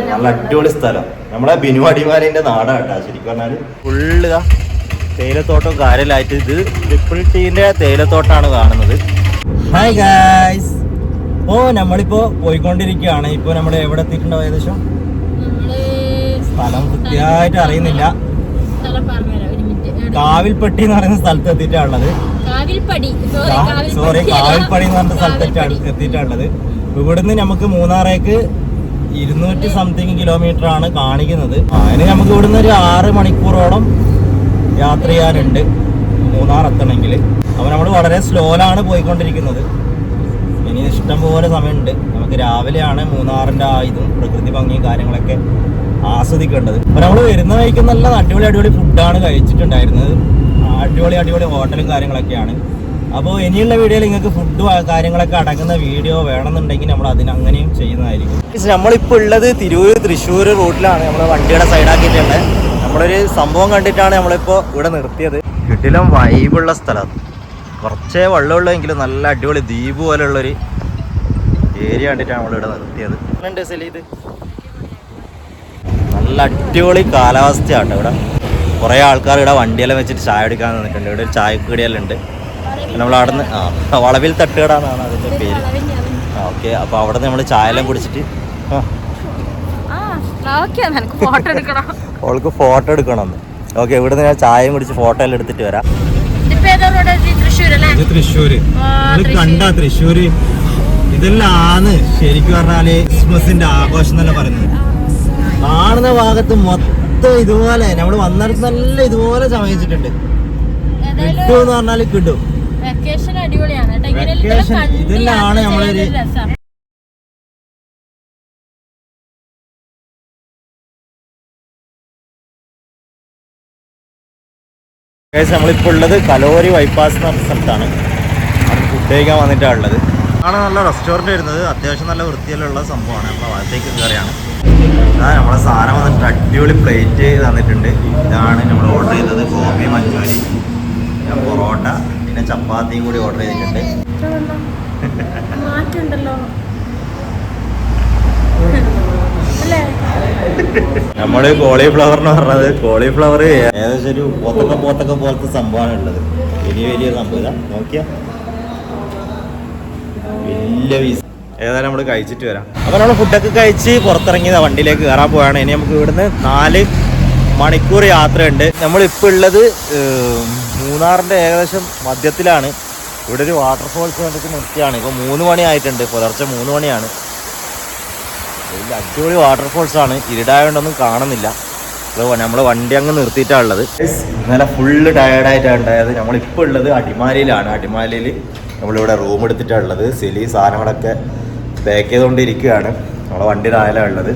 നല്ല അടിപൊളി സ്ഥലം. നമ്മളെ ബിനു അടിമാലിന്റെ നാടാട്ടാ ശരിക്കും പറഞ്ഞാല്. ഫുള്ള് തേയിലത്തോട്ടം കാര്യമായിട്ട് ഇത് ട്രിപ്പിൾ ടീന്റെ തേയിലത്തോട്ടാണ് കാണുന്നത്. ഹായ് ഗായ്സ്, നമ്മളിപ്പോ പോയിക്കൊണ്ടിരിക്കുകയാണ്. ഇപ്പൊ നമ്മൾ എവിടെ എത്തിയിട്ടുണ്ടോ? ഏകദേശം സ്ഥലം കൃത്യമായിട്ട് അറിയുന്നില്ല. കാവിൽപ്പട്ടി എന്ന് പറയുന്ന സ്ഥലത്ത് എത്തിയിട്ടുള്ളത്. സോറി, കാവിൽപ്പടി എന്ന് പറഞ്ഞ സ്ഥലത്ത് എത്തിയിട്ടുള്ളത്. ഇവിടുന്ന് നമുക്ക് മൂന്നാറേക്ക് 200 സംതിങ് കിലോമീറ്റർ ആണ് കാണിക്കുന്നത്. അതിന് നമുക്ക് ഇവിടുന്ന് ഒരു 6 മണിക്കൂറോളം യാത്ര ചെയ്യാനുണ്ട് മൂന്നാർ എത്തണമെങ്കിൽ. അപ്പോൾ നമ്മൾ വളരെ സ്ലോയിലാണ് പോയിക്കൊണ്ടിരിക്കുന്നത്. ഇനി ഇഷ്ടം പോലെ സമയമുണ്ട്. നമുക്ക് രാവിലെയാണ് മൂന്നാറിൻ്റെ ഇതും പ്രകൃതി ഭംഗിയും കാര്യങ്ങളൊക്കെ ആസ്വദിക്കേണ്ടത്. അപ്പോൾ നമ്മൾ വരുന്ന വഴിക്ക് നല്ല അടിപൊളി ഫുഡാണ് കഴിച്ചിട്ടുണ്ടായിരുന്നത്. അടിപൊളി ഹോട്ടലും കാര്യങ്ങളൊക്കെയാണ്. അപ്പോൾ ഇനിയുള്ള വീഡിയോയിൽ നിങ്ങൾക്ക് ഫുഡ് കാര്യങ്ങളൊക്കെ അടങ്ങുന്ന വീഡിയോ വേണമെന്നുണ്ടെങ്കിൽ നമ്മൾ അങ്ങനെയും ചെയ്യുന്നതായിരിക്കും. നമ്മളിപ്പോൾ ഉള്ളത് തൃശ്ശൂർ റൂട്ടിലാണ്. നമ്മൾ വണ്ടിയുടെ സൈഡാക്കിയിട്ടുള്ളത്. നമ്മളൊരു സംഭവം കണ്ടിട്ടാണ് നമ്മളിപ്പോൾ ഇവിടെ നിർത്തിയത്. കിടിലം വൈബുള്ള സ്ഥലം. കുറച്ചേ വെള്ളമുള്ളെങ്കിലും നല്ല അടിപൊളി ദ്വീപ് പോലുള്ളൊരു ഏരിയ കണ്ടിട്ടാണ് നമ്മളിവിടെ നിർത്തിയത്. ഇത് നല്ല അടിപൊളി കാലാവസ്ഥയാണ് ഇവിടെ. കുറേ ആൾക്കാർ ഇവിടെ വണ്ടിയെല്ലാം വെച്ചിട്ട് ചായ എടുക്കാൻ നിന്നിട്ടുണ്ട്. ഇവിടെ ഒരു ചായക്കടിയെല്ലാം ഉണ്ട്. നമ്മൾ അവിടെ നിന്ന് വളവിൽ തട്ടുകട എന്നാണ് അതിൻ്റെ പേര്. ഓക്കെ, അപ്പോൾ അവിടെ നിന്ന് നമ്മൾ ചായ എല്ലാം കുടിച്ചിട്ട് അവൾക്ക് ഫോട്ടോ എടുക്കണമെന്ന്. ഓക്കെ, ഇവിടെ നിന്ന് ഞാൻ ചായയും കുടിച്ച് ഫോട്ടോ എല്ലാം എടുത്തിട്ട് വരാം. തൃശ്ശൂര് കണ്ട തൃശ്ശൂര് ഇതെല്ലാം ശരിക്കും പറഞ്ഞാല് ക്രിസ്മസിന്റെ ആഘോഷം തന്നെ പറയുന്നത്. കാണുന്ന ഭാഗത്ത് മൊത്തം ഇതുപോലെ നമ്മൾ വന്നിടത്ത് നല്ല ഇതുപോലെ സമയിച്ചിട്ടുണ്ട്. കിട്ടുമെന്ന് പറഞ്ഞാല് കിട്ടും. വെക്കേഷൻ ഇതെല്ലാം നമ്മളൊരു നമ്മളിപ്പോൾ ഉള്ളത് കലോരി ബൈപ്പാസ് എന്ന് പറഞ്ഞ സ്ഥലത്താണ്. അവിടെ ഫുഡ് കഴിക്കാൻ വന്നിട്ടാണ് ഉള്ളത്. ആണ് നല്ല റെസ്റ്റോറൻറ്റ് വരുന്നത്. അത്യാവശ്യം നല്ല വൃത്തിയിലുള്ള സംഭവമാണ്. നമ്മളെ ഭാഗത്തേക്ക് കയറിയാണ്. നമ്മളെ സാധനം വന്നിട്ട് അടിപൊളി പ്ലേറ്റ് തന്നിട്ടുണ്ട്. ഇതാണ് നമ്മൾ ഓർഡർ ചെയ്തത്. ഗോപി മഞ്ചൂരി, പൊറോട്ട, പിന്നെ ചപ്പാത്തിയും കൂടി ഓർഡർ ചെയ്തിട്ടുണ്ട്. നമ്മള് കോളിഫ്ലവർ എന്ന് പറഞ്ഞത്, കോളിഫ്ലവർ ഏകദേശം ഒരു പോത്തൊക്കെ പോലത്തെ സംഭവമാണ് ഉള്ളത്. വലിയ സംഭവം നോക്കിയാ വലിയ പീസ്. ഏതായാലും നമ്മൾ കഴിച്ചിട്ട് വരാം. അപ്പോൾ നമ്മൾ ഫുഡൊക്കെ കഴിച്ച് പുറത്തിറങ്ങിയത് വണ്ടിയിലേക്ക് കയറാൻ പോവുകയാണ്. ഇനി നമുക്ക് ഇവിടുന്ന് 4 മണിക്കൂർ യാത്രയുണ്ട്. നമ്മളിപ്പോൾ ഉള്ളത് മൂന്നാറിൻ്റെ ഏകദേശം മധ്യത്തിലാണ്. ഇവിടെ ഒരു വാട്ടർഫോൾസ് കണ്ടിട്ട് നിർത്തിയാണ്. ഇപ്പോൾ 3 മണി ആയിട്ടുണ്ട്. പുലർച്ചെ 3 മണിയാണ്. വലിയ അടിപൊളി വാട്ടർഫോൾസാണ്. ഇരുടായതുകൊണ്ടൊന്നും കാണുന്നില്ല. നമ്മൾ വണ്ടി അങ്ങ് നിർത്തിയിട്ടാണ് ഉള്ളത്. ഇന്നലെ ഫുള്ള് ടയേർഡായിട്ടാണ് ഉണ്ടായത്. നമ്മളിപ്പോൾ ഉള്ളത് അടിമാലിയിലാണ്. അടിമാലിയിൽ നമ്മളിവിടെ റൂം എടുത്തിട്ടാണ് ഉള്ളത്. സെലി സാധനങ്ങളൊക്കെ പാക്ക് ചെയ്തുകൊണ്ടിരിക്കുകയാണ്. നമ്മളെ വണ്ടി രാവിലെയാണ് ഉള്ളത്.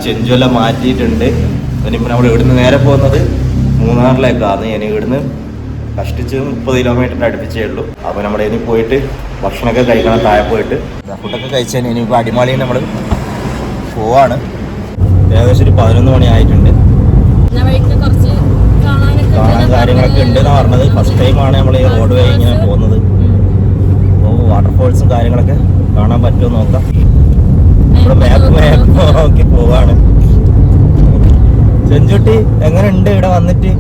ചെഞ്ചുമെല്ലാം മാറ്റിയിട്ടുണ്ട്. ഇനിയിപ്പോൾ നമ്മൾ ഇവിടുന്ന് നേരെ പോകുന്നത് മൂന്നാറിലേക്കാണ്. ഇനി ഇവിടുന്ന് കഷ്ടിച്ച് 30 കിലോമീറ്ററിൻ്റെ അടുപ്പിച്ചേ ഉള്ളൂ. അപ്പോൾ നമ്മൾ ഇനി പോയിട്ട് ഭക്ഷണമൊക്കെ കഴിക്കണം. താഴെ പോയിട്ട് ഫുഡൊക്കെ കഴിച്ചാൽ ഇനിയിപ്പോൾ അടിമാലിയിൽ നമ്മൾ പോവാണ്. ഏകദേശം ഒരു 11 മണി ആയിട്ടുണ്ട്. കാണാൻ കാര്യങ്ങളൊക്കെ ഉണ്ടെന്നാണ് പറഞ്ഞത്. ഫസ്റ്റ് ടൈമാണ് നമ്മൾ ഈ റോഡ് വഴി ഇങ്ങനെ പോകുന്നത്. അപ്പോൾ വാട്ടർഫോൾസും കാര്യങ്ങളൊക്കെ കാണാൻ പറ്റുമോ നോക്കാം. നമ്മുടെ മാപ്പ് നോക്കി പോവാണ്. ചെഞ്ചുട്ടി എങ്ങനെയുണ്ട് ഇവിടെ വന്നിട്ട്?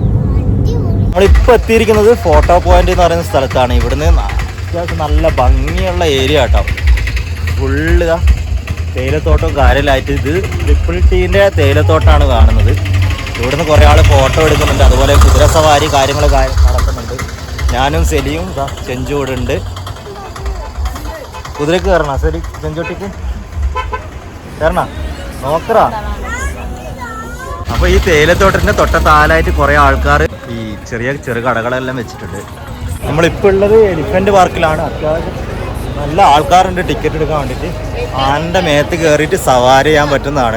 നമ്മളിപ്പോൾ എത്തിയിരിക്കുന്നത് ഫോട്ടോ പോയിന്റ് എന്ന് പറയുന്ന സ്ഥലത്താണ്. ഇവിടുന്ന് അത്യാവശ്യം നല്ല ഭംഗിയുള്ള ഏരിയ കേട്ടോ. ഫുള്ള് തേയിലത്തോട്ടം കാര്യമായിട്ട് ഇത് ട്രിപ്പിൾ ടീൻ്റെ തേയിലത്തോട്ടാണ് കാണുന്നത്. ഇവിടുന്ന് കുറേ ആൾ ഫോട്ടോ എടുക്കുന്നുണ്ട്. അതുപോലെ കുതിര സവാരി കാര്യങ്ങൾ നടക്കുന്നുണ്ട്. ഞാനും സെലിയും ചെഞ്ചു ഇവിടെ ഉണ്ട്. കുതിരക്ക് കയറണ സെലി? ചെഞ്ചോട്ടിക്ക് കയറണ നോക്കറാ. അപ്പോൾ ഈ തേയിലത്തോട്ടത്തിൻ്റെ തൊട്ടത്താലായിട്ട് കുറേ ആൾക്കാർ ഈ ചെറു കടകളെല്ലാം വെച്ചിട്ടുണ്ട്. നമ്മളിപ്പോൾ ഉള്ളത് എലിഫൻറ്റ് പാർക്കിലാണ്. അത്യാവശ്യം നല്ല ആൾക്കാരുണ്ട് ടിക്കറ്റ് എടുക്കാൻ വേണ്ടിയിട്ട്. ആനൻ്റെ മേത്ത് കയറിയിട്ട് സവാരി ചെയ്യാൻ പറ്റുന്നതാണ്.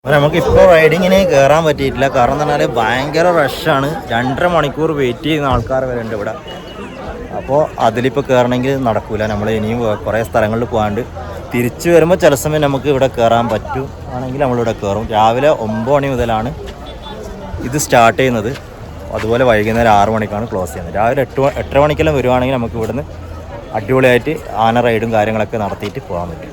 നമുക്കിപ്പോൾ റൈഡിങ്ങിന് കയറാൻ പറ്റിയിട്ടില്ല. കാരണം എന്ന് പറഞ്ഞാൽ ഭയങ്കര റഷാണ്. 2.5 മണിക്കൂർ വെയിറ്റ് ചെയ്യുന്ന ആൾക്കാർ വരെ ഉണ്ട് ഇവിടെ. അപ്പോൾ അതിലിപ്പോൾ കയറണമെങ്കിൽ നടക്കില്ല. നമ്മൾ ഇനിയും കുറേ സ്ഥലങ്ങളിൽ പോകാണ്ട് തിരിച്ചു വരുമ്പോൾ ചില സമയം നമുക്ക് ഇവിടെ കയറാൻ പറ്റും ആണെങ്കിൽ നമ്മളിവിടെ കയറും. രാവിലെ 9 മണി മുതലാണ് ഇത് സ്റ്റാർട്ട് ചെയ്യുന്നത്. അതുപോലെ വൈകുന്നേരം 6 മണിക്കാണ് ക്ലോസ് ചെയ്യുന്നത്. രാവിലെ 8 മണിക്കെല്ലാം വരുവാണെങ്കിൽ നമുക്ക് ഇവിടുന്ന് അടിപൊളിയായിട്ട് ആന റൈഡും കാര്യങ്ങളൊക്കെ നടത്തിയിട്ട് പോകാൻ പറ്റും.